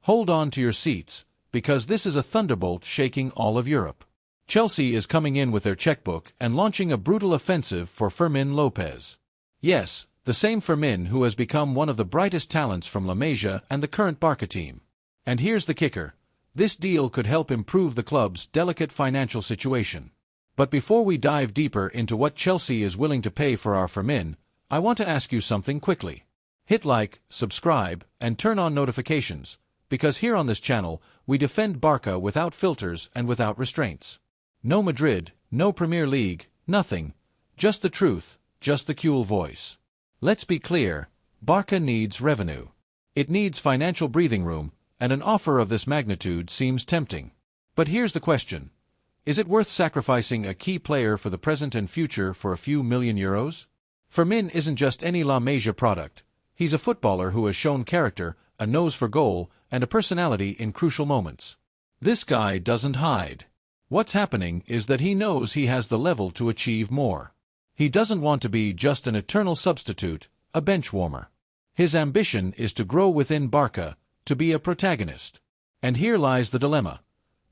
Hold on to your seats, because this is a thunderbolt shaking all of Europe. Chelsea is coming in with their checkbook and launching a brutal offensive for Fermin Lopez. Yes, the same Fermin who has become one of the brightest talents from La Masia and the current Barça team. And here's the kicker. This deal could help improve the club's delicate financial situation. But before we dive deeper into what Chelsea is willing to pay for our Fermin, I want to ask you something quickly. Hit like, subscribe, and turn on notifications, because here on this channel, we defend Barça without filters and without restraints. No Madrid, no Premier League, nothing. Just the truth, just the cool voice. Let's be clear, Barça needs revenue. It needs financial breathing room, and an offer of this magnitude seems tempting. But here's the question. Is it worth sacrificing a key player for the present and future for a few million euros? Fermin isn't just any La Masia product. He's a footballer who has shown character, a nose for goal, and a personality in crucial moments. This guy doesn't hide. What's happening is that he knows he has the level to achieve more. He doesn't want to be just an eternal substitute, a bench warmer. His ambition is to grow within Barça, to be a protagonist. And here lies the dilemma.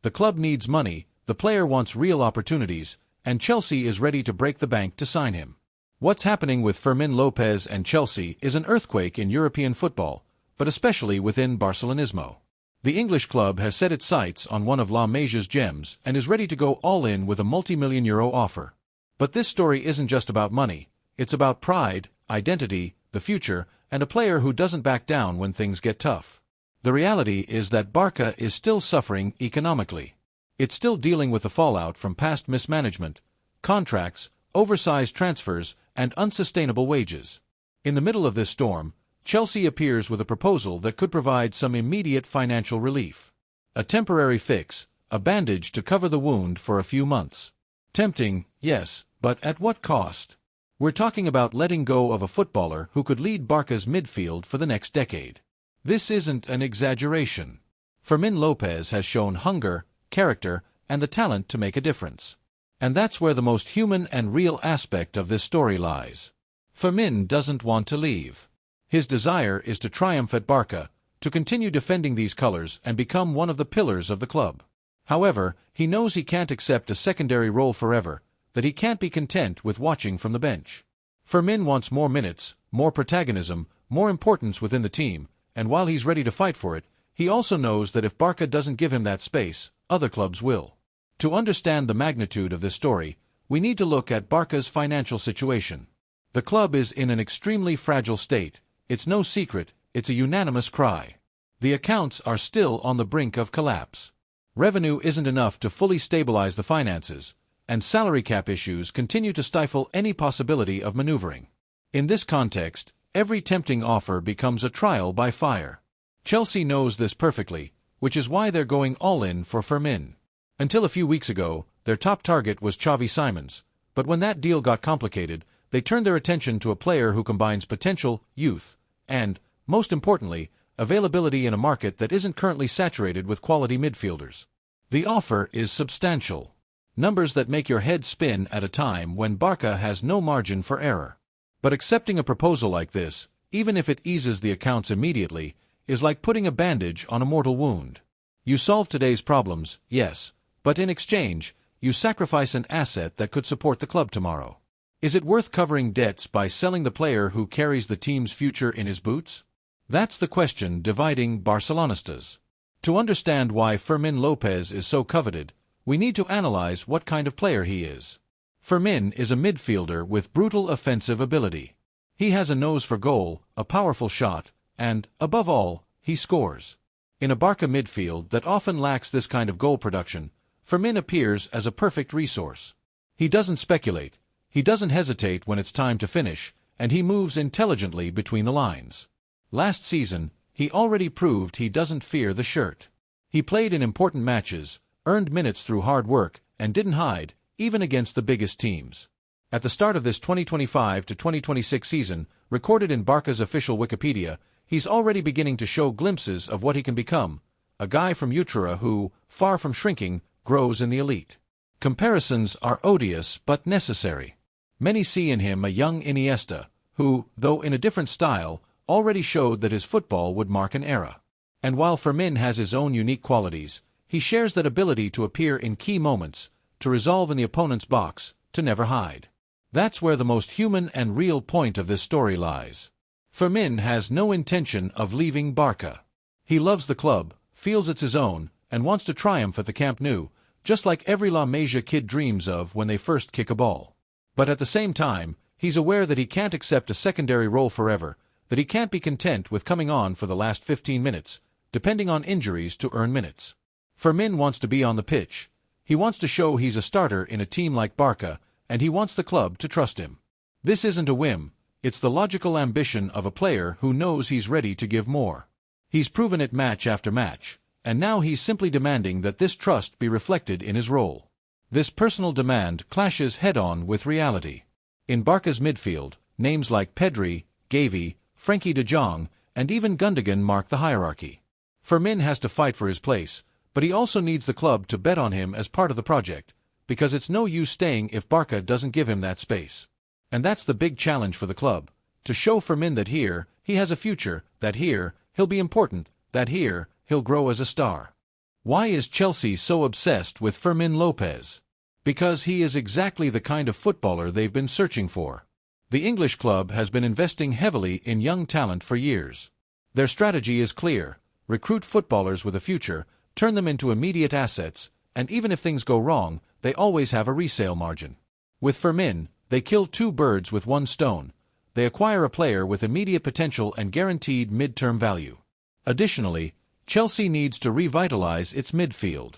The club needs money, the player wants real opportunities, and Chelsea is ready to break the bank to sign him. What's happening with Fermin Lopez and Chelsea is an earthquake in European football, but especially within Barcelonismo. The English club has set its sights on one of La Masia's gems and is ready to go all in with a multi-million euro offer. But this story isn't just about money, it's about pride, identity, the future, and a player who doesn't back down when things get tough. The reality is that Barça is still suffering economically. It's still dealing with the fallout from past mismanagement, contracts, oversized transfers, and unsustainable wages. In the middle of this storm, Chelsea appears with a proposal that could provide some immediate financial relief. A temporary fix, a bandage to cover the wound for a few months. Tempting, yes, but at what cost? We're talking about letting go of a footballer who could lead Barca's midfield for the next decade. This isn't an exaggeration. Fermin Lopez has shown hunger, character, and the talent to make a difference. And that's where the most human and real aspect of this story lies. Fermin doesn't want to leave. His desire is to triumph at Barça, to continue defending these colors and become one of the pillars of the club. However, he knows he can't accept a secondary role forever, that he can't be content with watching from the bench. Fermin wants more minutes, more protagonism, more importance within the team, and while he's ready to fight for it, he also knows that if Barça doesn't give him that space, other clubs will. To understand the magnitude of this story, we need to look at Barca's financial situation. The club is in an extremely fragile state. It's no secret, it's a unanimous cry. The accounts are still on the brink of collapse. Revenue isn't enough to fully stabilize the finances, and salary cap issues continue to stifle any possibility of maneuvering. In this context, every tempting offer becomes a trial by fire. Chelsea knows this perfectly, which is why they're going all in for Fermin. Until a few weeks ago, their top target was Xavi Simons, but when that deal got complicated, they turned their attention to a player who combines potential, youth, and, most importantly, availability in a market that isn't currently saturated with quality midfielders. The offer is substantial. Numbers that make your head spin at a time when Barça has no margin for error. But accepting a proposal like this, even if it eases the accounts immediately, is like putting a bandage on a mortal wound. You solve today's problems, yes, but in exchange, you sacrifice an asset that could support the club tomorrow. Is it worth covering debts by selling the player who carries the team's future in his boots? That's the question dividing Barcelonistas. To understand why Fermin Lopez is so coveted, we need to analyze what kind of player he is. Fermin is a midfielder with brutal offensive ability. He has a nose for goal, a powerful shot, and, above all, he scores. In a Barça midfield that often lacks this kind of goal production, Fermin appears as a perfect resource. He doesn't speculate, he doesn't hesitate when it's time to finish, and he moves intelligently between the lines. Last season, he already proved he doesn't fear the shirt. He played in important matches, earned minutes through hard work, and didn't hide, even against the biggest teams. At the start of this 2025 to 2026 season, recorded in Barca's official Wikipedia, he's already beginning to show glimpses of what he can become, a guy from Utrera who, far from shrinking, grows in the elite. Comparisons are odious but necessary. Many see in him a young Iniesta, who, though in a different style, already showed that his football would mark an era. And while Fermin has his own unique qualities, he shares that ability to appear in key moments, to resolve in the opponent's box, to never hide. That's where the most human and real point of this story lies. Fermin has no intention of leaving Barça. He loves the club, feels it's his own, and wants to triumph at the Camp Nou, just like every La Masia kid dreams of when they first kick a ball. But at the same time, he's aware that he can't accept a secondary role forever, that he can't be content with coming on for the last 15 minutes, depending on injuries to earn minutes. Fermin wants to be on the pitch. He wants to show he's a starter in a team like Barça, and he wants the club to trust him. This isn't a whim, it's the logical ambition of a player who knows he's ready to give more. He's proven it match after match, and now he's simply demanding that this trust be reflected in his role. This personal demand clashes head-on with reality. In Barca's midfield, names like PEDRI, GAVI, Frenkie de Jong, and even Gundogan mark the hierarchy. Fermin has to fight for his place, but he also needs the club to bet on him as part of the project, because it's no use staying if Barça doesn't give him that space. And that's the big challenge for the club, to show Fermin that here, he has a future, that here, he'll be important, that here, he'll grow as a star. Why is Chelsea so obsessed with Fermin Lopez? Because he is exactly the kind of footballer they've been searching for. The English club has been investing heavily in young talent for years. Their strategy is clear: recruit footballers with a future, turn them into immediate assets, and even if things go wrong, they always have a resale margin. With Fermin, they kill two birds with one stone. They acquire a player with immediate potential and guaranteed mid-term value. Additionally, Chelsea needs to revitalize its midfield.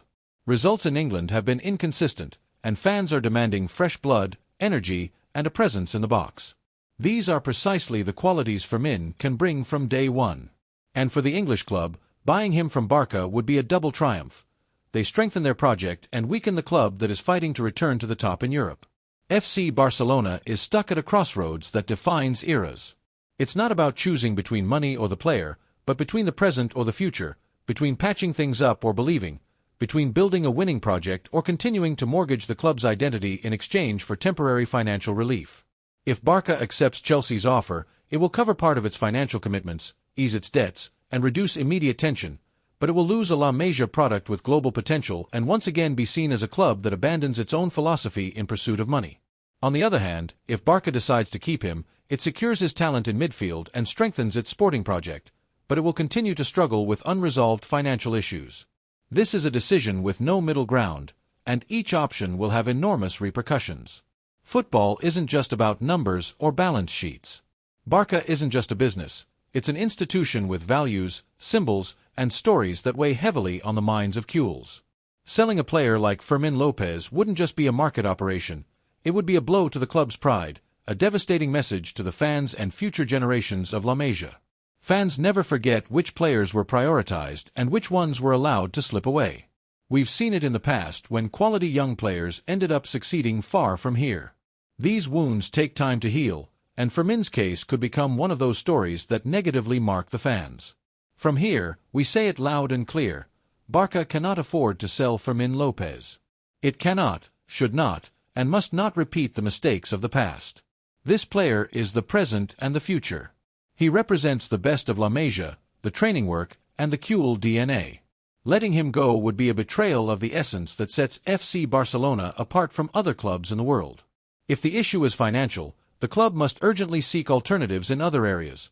Results in England have been inconsistent, and fans are demanding fresh blood, energy, and a presence in the box. These are precisely the qualities Fermin can bring from day one. And for the English club, buying him from Barça would be a double triumph. They strengthen their project and weaken the club that is fighting to return to the top in Europe. FC Barcelona is stuck at a crossroads that defines eras. It's not about choosing between money or the player, but between the present or the future, between patching things up or believing, between building a winning project or continuing to mortgage the club's identity in exchange for temporary financial relief. If Barça accepts Chelsea's offer, it will cover part of its financial commitments, ease its debts, and reduce immediate tension, but it will lose a La Masia product with global potential and once again be seen as a club that abandons its own philosophy in pursuit of money. On the other hand, if Barça decides to keep him, it secures his talent in midfield and strengthens its sporting project, but it will continue to struggle with unresolved financial issues. This is a decision with no middle ground, and each option will have enormous repercussions. Football isn't just about numbers or balance sheets. Barça isn't just a business, it's an institution with values, symbols, and stories that weigh heavily on the minds of Cules. Selling a player like Fermin Lopez wouldn't just be a market operation, it would be a blow to the club's pride, a devastating message to the fans and future generations of La Masia. Fans never forget which players were prioritized and which ones were allowed to slip away. We've seen it in the past when quality young players ended up succeeding far from here. These wounds take time to heal, and Fermin's case could become one of those stories that negatively mark the fans. From here, we say it loud and clear: Barça cannot afford to sell Fermin Lopez. It cannot, should not, and must not repeat the mistakes of the past. This player is the present and the future. He represents the best of La Masia, the training work, and the Cule DNA. Letting him go would be a betrayal of the essence that sets FC Barcelona apart from other clubs in the world. If the issue is financial, the club must urgently seek alternatives in other areas.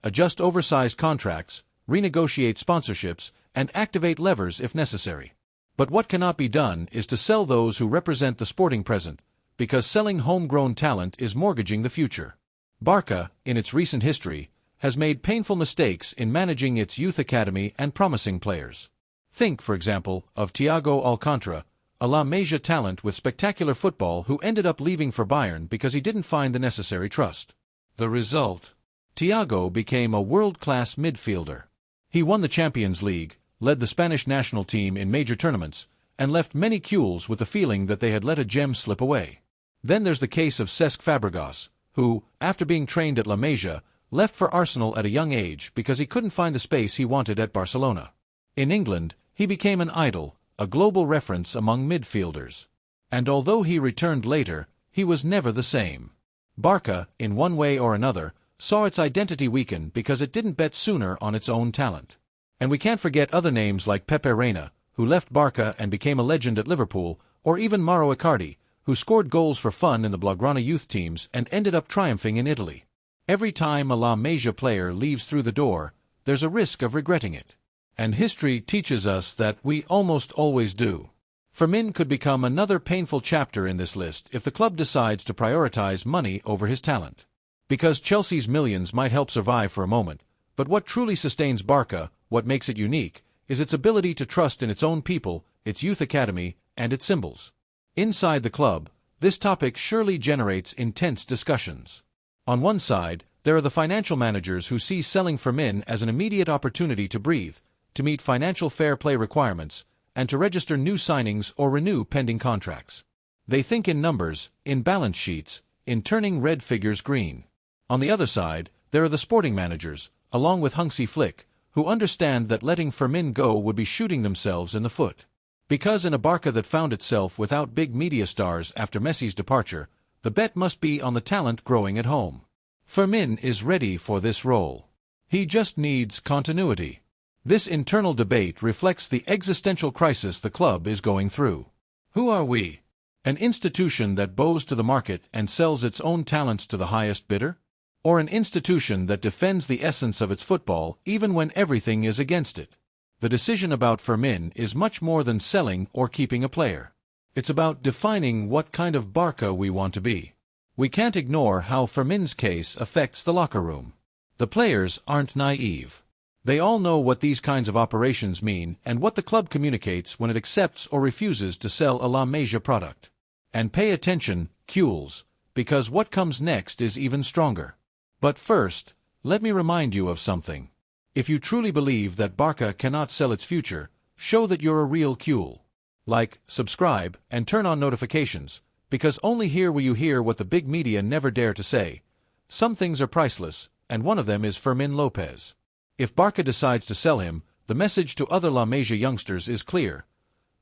Adjust oversized contracts, renegotiate sponsorships, and activate levers if necessary. But what cannot be done is to sell those who represent the sporting present, because selling homegrown talent is mortgaging the future. Barça, in its recent history, has made painful mistakes in managing its youth academy and promising players. Think, for example, of Thiago Alcantara, a La Masia talent with spectacular football who ended up leaving for Bayern because he didn't find the necessary trust. The result? Thiago became a world-class midfielder. He won the Champions League, led the Spanish national team in major tournaments, and left many Cules with the feeling that they had let a gem slip away. Then there's the case of Cesc Fabregas, who, after being trained at La Masia, left for Arsenal at a young age because he couldn't find the space he wanted at Barcelona. In England, he became an idol, a global reference among midfielders. And although he returned later, he was never the same. Barça, in one way or another, saw its identity weaken because it didn't bet sooner on its own talent. And we can't forget other names like Pepe Reina, who left Barça and became a legend at Liverpool, or even Mauro Icardi, who scored goals for fun in the Blaugrana youth teams and ended up triumphing in Italy. Every time a La Masia player leaves through the door, there's a risk of regretting it. And history teaches us that we almost always do. Fermin could become another painful chapter in this list if the club decides to prioritize money over his talent. Because Chelsea's millions might help survive for a moment, but what truly sustains Barça, what makes it unique, is its ability to trust in its own people, its youth academy, and its symbols. Inside the club, this topic surely generates intense discussions. On one side, there are the financial managers who see selling Fermin as an immediate opportunity to breathe, to meet financial fair play requirements, and to register new signings or renew pending contracts. They think in numbers, in balance sheets, in turning red figures green. On the other side, there are the sporting managers, along with Hansi Flick, who understand that letting Fermin go would be shooting themselves in the foot. Because in a Barça that found itself without big media stars after Messi's departure, the bet must be on the talent growing at home. Fermin is ready for this role. He just needs continuity. This internal debate reflects the existential crisis the club is going through. Who are we? An institution that bows to the market and sells its own talents to the highest bidder? Or an institution that defends the essence of its football even when everything is against it? The decision about Fermin is much more than selling or keeping a player. It's about defining what kind of Barça we want to be. We can't ignore how Fermin's case affects the locker room. The players aren't naive. They all know what these kinds of operations mean and what the club communicates when it accepts or refuses to sell a La Masia product. And pay attention, Cules, because what comes next is even stronger. But first, let me remind you of something. If you truly believe that Barça cannot sell its future, show that you're a real Cule. Like, subscribe, and turn on notifications, because only here will you hear what the big media never dare to say. Some things are priceless, and one of them is Fermin Lopez. If Barça decides to sell him, the message to other La Masia youngsters is clear.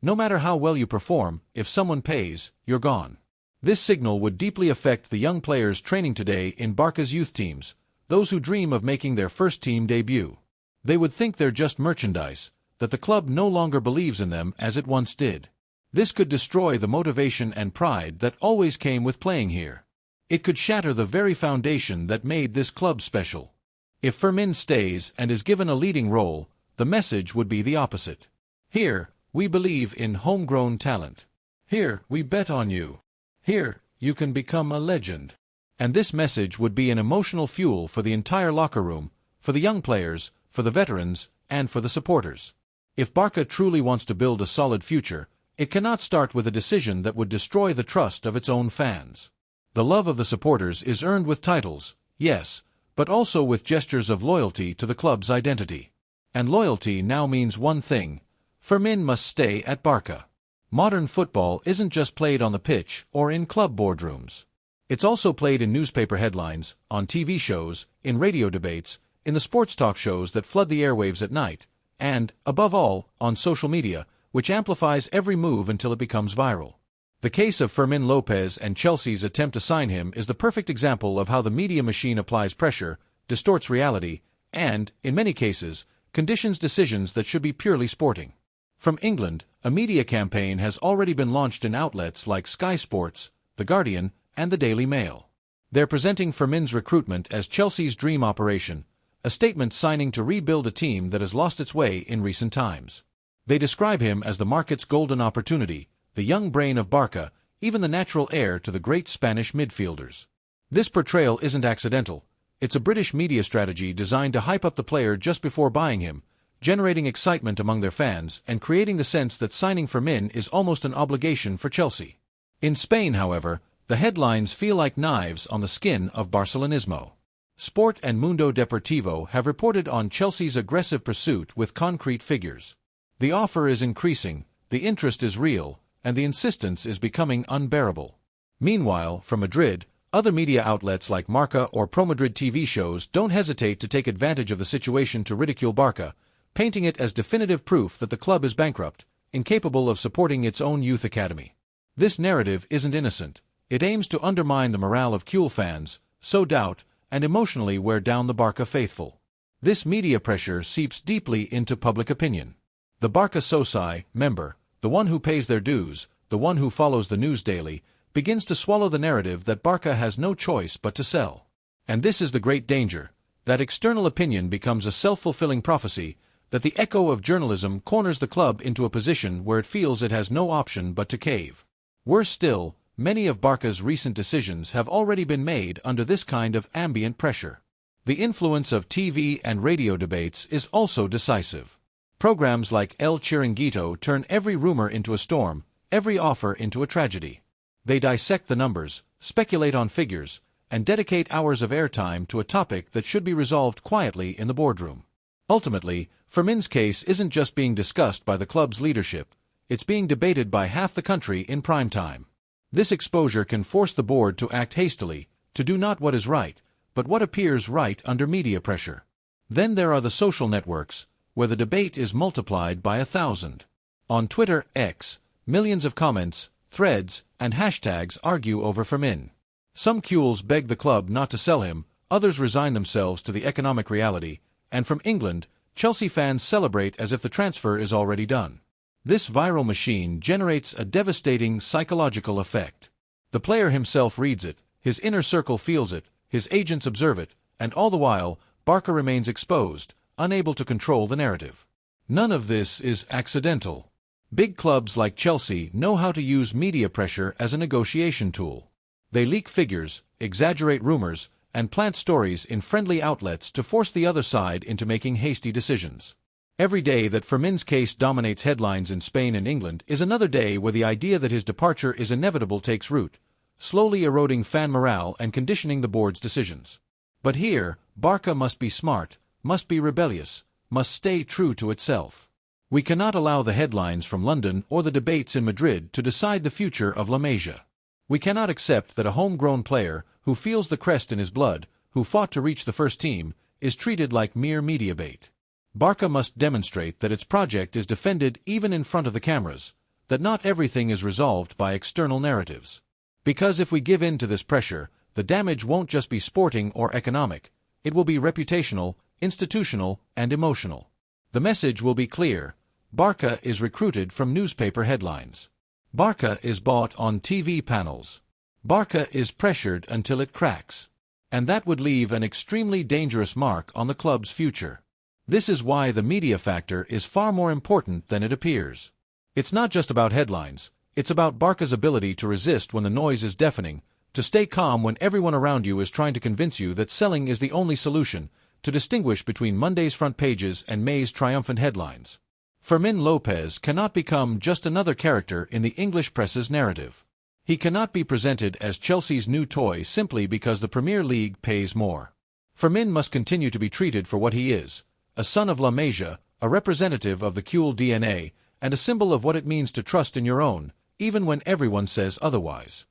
No matter how well you perform, if someone pays, you're gone. This signal would deeply affect the young players training today in Barça's youth teams, those who dream of making their first team debut. They would think they're just merchandise, that the club no longer believes in them as it once did. This could destroy the motivation and pride that always came with playing here. It could shatter the very foundation that made this club special. If Fermin stays and is given a leading role, the message would be the opposite. Here, we believe in homegrown talent. Here, we bet on you. Here, you can become a legend. And this message would be an emotional fuel for the entire locker room, for the young players, for the veterans, and for the supporters. If Barça truly wants to build a solid future, it cannot start with a decision that would destroy the trust of its own fans. The love of the supporters is earned with titles, yes, but also with gestures of loyalty to the club's identity. And loyalty now means one thing: Fermin must stay at Barça. Modern football isn't just played on the pitch or in club boardrooms. It's also played in newspaper headlines, on TV shows, in radio debates, in the sports talk shows that flood the airwaves at night, and, above all, on social media, which amplifies every move until it becomes viral. The case of Fermin Lopez and Chelsea's attempt to sign him is the perfect example of how the media machine applies pressure, distorts reality, and, in many cases, conditions decisions that should be purely sporting. From England, a media campaign has already been launched in outlets like Sky Sports, The Guardian, and the Daily Mail. They're presenting Fermin's recruitment as Chelsea's dream operation, a statement signing to rebuild a team that has lost its way in recent times. They describe him as the market's golden opportunity, the young brain of Barça, even the natural heir to the great Spanish midfielders. This portrayal isn't accidental. It's a British media strategy designed to hype up the player just before buying him, generating excitement among their fans and creating the sense that signing Fermin is almost an obligation for Chelsea. In Spain, however, the headlines feel like knives on the skin of Barcelonismo. Sport and Mundo Deportivo have reported on Chelsea's aggressive pursuit with concrete figures. The offer is increasing, the interest is real, and the insistence is becoming unbearable. Meanwhile, from Madrid, other media outlets like Marca or Pro Madrid TV shows don't hesitate to take advantage of the situation to ridicule Barça, painting it as definitive proof that the club is bankrupt, incapable of supporting its own youth academy. This narrative isn't innocent. It aims to undermine the morale of Cule fans, sow doubt, and emotionally wear down the Barça faithful. This media pressure seeps deeply into public opinion. The Barça Soci member, the one who pays their dues, the one who follows the news daily, begins to swallow the narrative that Barça has no choice but to sell. And this is the great danger, that external opinion becomes a self-fulfilling prophecy, that the echo of journalism corners the club into a position where it feels it has no option but to cave. Worse still, many of Barça's recent decisions have already been made under this kind of ambient pressure. The influence of TV and radio debates is also decisive. Programs like El Chiringuito turn every rumor into a storm, every offer into a tragedy. They dissect the numbers, speculate on figures, and dedicate hours of airtime to a topic that should be resolved quietly in the boardroom. Ultimately, Fermin's case isn't just being discussed by the club's leadership, it's being debated by half the country in prime time. This exposure can force the board to act hastily, to do not what is right, but what appears right under media pressure. Then there are the social networks, where the debate is multiplied by 1,000. On Twitter X, millions of comments, threads, and hashtags argue over Fermin. Some cules beg the club not to sell him, others resign themselves to the economic reality, and from England, Chelsea fans celebrate as if the transfer is already done. This viral machine generates a devastating psychological effect. The player himself reads it, his inner circle feels it, his agents observe it, and all the while, Barça remains exposed, unable to control the narrative. None of this is accidental. Big clubs like Chelsea know how to use media pressure as a negotiation tool. They leak figures, exaggerate rumors, and plant stories in friendly outlets to force the other side into making hasty decisions. Every day that Fermin's case dominates headlines in Spain and England is another day where the idea that his departure is inevitable takes root, slowly eroding fan morale and conditioning the board's decisions. But here, Barça must be smart, must be rebellious, must stay true to itself. We cannot allow the headlines from London or the debates in Madrid to decide the future of La Masia. We cannot accept that a homegrown player, who feels the crest in his blood, who fought to reach the first team, is treated like mere media bait. Barça must demonstrate that its project is defended even in front of the cameras, that not everything is resolved by external narratives. Because if we give in to this pressure, the damage won't just be sporting or economic, it will be reputational, institutional, and emotional. The message will be clear: Barça is recruited from newspaper headlines. Barça is bought on TV panels. Barça is pressured until it cracks. And that would leave an extremely dangerous mark on the club's future. This is why the media factor is far more important than it appears. It's not just about headlines, it's about Barça's ability to resist when the noise is deafening, to stay calm when everyone around you is trying to convince you that selling is the only solution, to distinguish between Monday's front pages and May's triumphant headlines. Fermin Lopez cannot become just another character in the English press's narrative. He cannot be presented as Chelsea's new toy simply because the Premier League pays more. Fermin must continue to be treated for what he is: a son of La Masia, a representative of the Cule DNA, and a symbol of what it means to trust in your own, even when everyone says otherwise.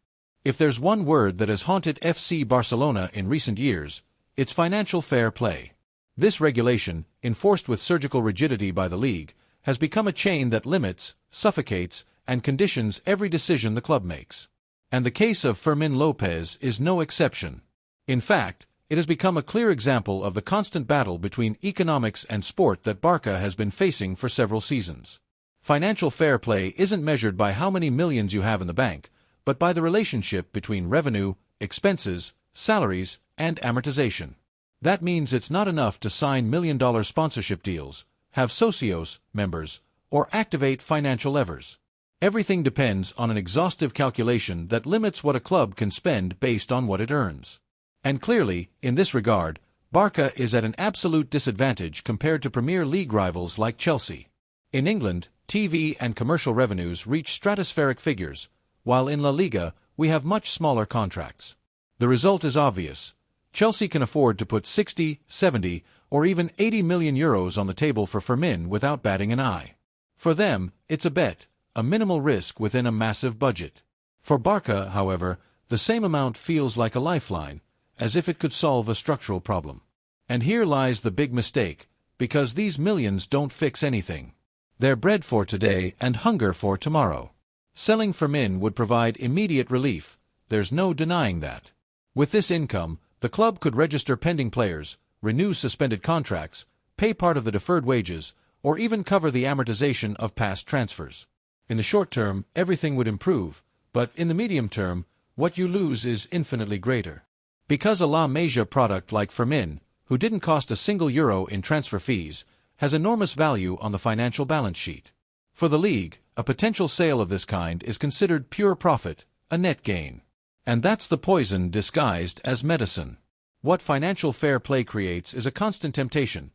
If there's one word that has haunted FC Barcelona in recent years, it's financial fair play. This regulation, enforced with surgical rigidity by the league, has become a chain that limits, suffocates, and conditions every decision the club makes. And the case of Fermin Lopez is no exception. In fact, it has become a clear example of the constant battle between economics and sport that Barça has been facing for several seasons. Financial fair play isn't measured by how many millions you have in the bank, but by the relationship between revenue, expenses, salaries, and amortization. That means it's not enough to sign million-dollar sponsorship deals, have socios, members, or activate financial levers. Everything depends on an exhaustive calculation that limits what a club can spend based on what it earns. And clearly, in this regard, Barça is at an absolute disadvantage compared to Premier League rivals like Chelsea. In England, TV and commercial revenues reach stratospheric figures, while in La Liga, we have much smaller contracts. The result is obvious. Chelsea can afford to put 60, 70, or even 80 million euros on the table for Fermin without batting an eye. For them, it's a bet, a minimal risk within a massive budget. For Barça, however, the same amount feels like a lifeline, as if it could solve a structural problem. And here lies the big mistake, because these millions don't fix anything. They're bread for today and hunger for tomorrow. Selling Fermin would provide immediate relief, there's no denying that. With this income, the club could register pending players, renew suspended contracts, pay part of the deferred wages, or even cover the amortization of past transfers. In the short term, everything would improve, but in the medium term, what you lose is infinitely greater. Because a La Masia product like Fermin, who didn't cost a single euro in transfer fees, has enormous value on the financial balance sheet. For the league, a potential sale of this kind is considered pure profit, a net gain. And that's the poison disguised as medicine. What financial fair play creates is a constant temptation.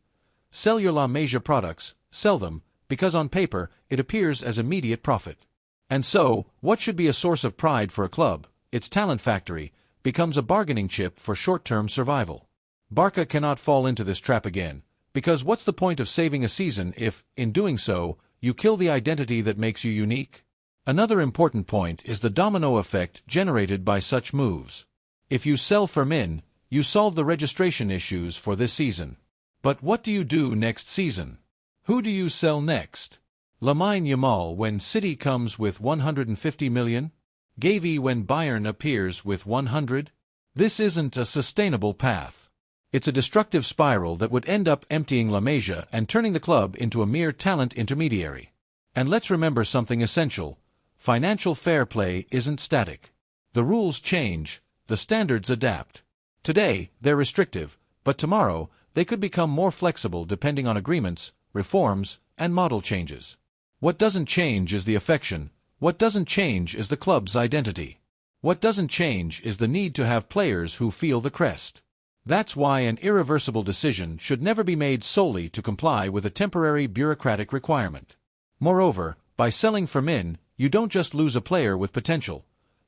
Sell your La Masia products, sell them, because on paper it appears as immediate profit. And so, what should be a source of pride for a club, its talent factory, becomes a bargaining chip for short-term survival. Barça cannot fall into this trap again, because what's the point of saving a season if, in doing so, you kill the identity that makes you unique? Another important point is the domino effect generated by such moves. If you sell Fermin, you solve the registration issues for this season. But what do you do next season? Who do you sell next? LAMINE YAMAL when City comes with 150 million? GAVI when Bayern appears with 100? This isn't a sustainable path. It's a destructive spiral that would end up emptying La Masia and turning the club into a mere talent intermediary. And let's remember something essential. Financial fair play isn't static. The rules change, the standards adapt. Today, they're restrictive, but tomorrow, they could become more flexible depending on agreements, reforms, and model changes. What doesn't change is the affection. What doesn't change is the club's identity. What doesn't change is the need to have players who feel the crest. That's why an irreversible decision should never be made solely to comply with a temporary bureaucratic requirement. Moreover, by selling Fermin, you don't just lose a player with potential.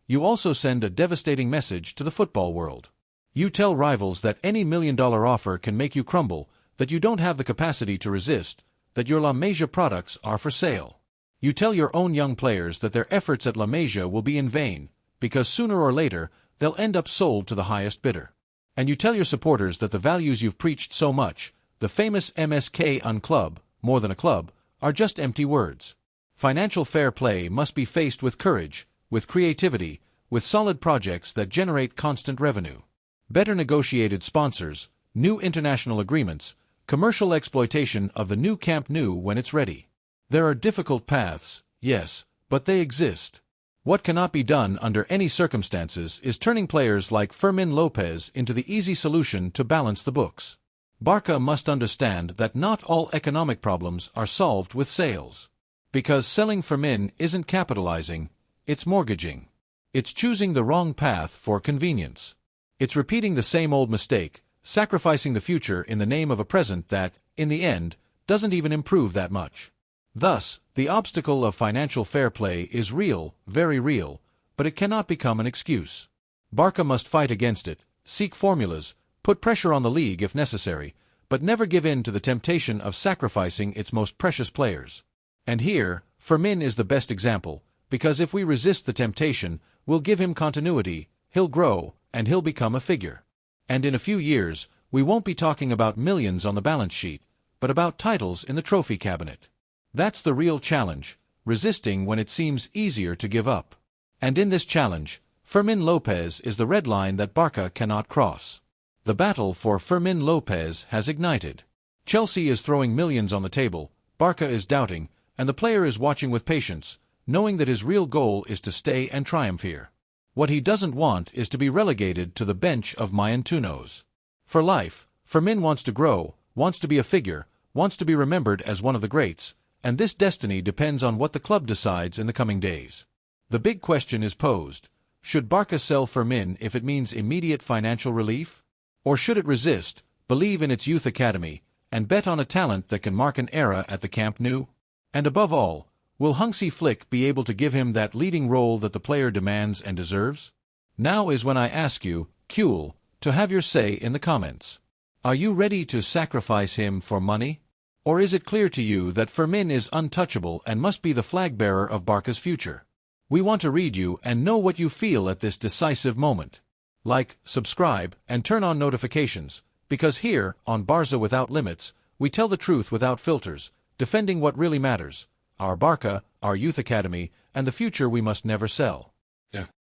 You also send a devastating message to the football world. You tell rivals that any million-dollar offer can make you crumble, that you don't have the capacity to resist, that your La Masia products are for sale. You tell your own young players that their efforts at La Masia will be in vain, because sooner or later, they'll end up sold to the highest bidder. And you tell your supporters that the values you've preached so much, the famous MSK un club, more than a club, are just empty words. Financial fair play must be faced with courage, with creativity, with solid projects that generate constant revenue. Better negotiated sponsors, new international agreements, commercial exploitation of the new Camp Nou when it's ready. There are difficult paths, yes, but they exist. What cannot be done under any circumstances is turning players like Fermin Lopez into the easy solution to balance the books. Barça must understand that not all economic problems are solved with sales. Because selling Fermin isn't capitalizing, it's mortgaging. It's choosing the wrong path for convenience. It's repeating the same old mistake, sacrificing the future in the name of a present that, in the end, doesn't even improve that much. Thus, the obstacle of financial fair play is real, very real, but it cannot become an excuse. Barça must fight against it, seek formulas, put pressure on the league if necessary, but never give in to the temptation of sacrificing its most precious players. And here, Fermin is the best example, because if we resist the temptation, we'll give him continuity, he'll grow, and he'll become a figure. And in a few years, we won't be talking about millions on the balance sheet, but about titles in the trophy cabinet. That's the real challenge, resisting when it seems easier to give up. And in this challenge, Fermin Lopez is the red line that Barça cannot cross. The battle for Fermin Lopez has ignited. Chelsea is throwing millions on the table, Barça is doubting, and the player is watching with patience, knowing that his real goal is to stay and triumph here. What he doesn't want is to be relegated to the bench of Mayantunos. For life, Fermin wants to grow, wants to be a figure, wants to be remembered as one of the greats, and this destiny depends on what the club decides in the coming days. The big question is posed: should Barça sell Fermin if it means immediate financial relief? Or should it resist, believe in its youth academy, and bet on a talent that can mark an era at the Camp Nou? And above all, will Hansi Flick be able to give him that leading role that the player demands and deserves? Now is when I ask you, Kuhl, to have your say in the comments. Are you ready to sacrifice him for money? Or is it clear to you that Fermin is untouchable and must be the flag-bearer of Barca's future? We want to read you and know what you feel at this decisive moment. Like, subscribe, and turn on notifications, because here, on Barça Without Limits, we tell the truth without filters, defending what really matters: our Barca, our youth academy, and the future we must never sell.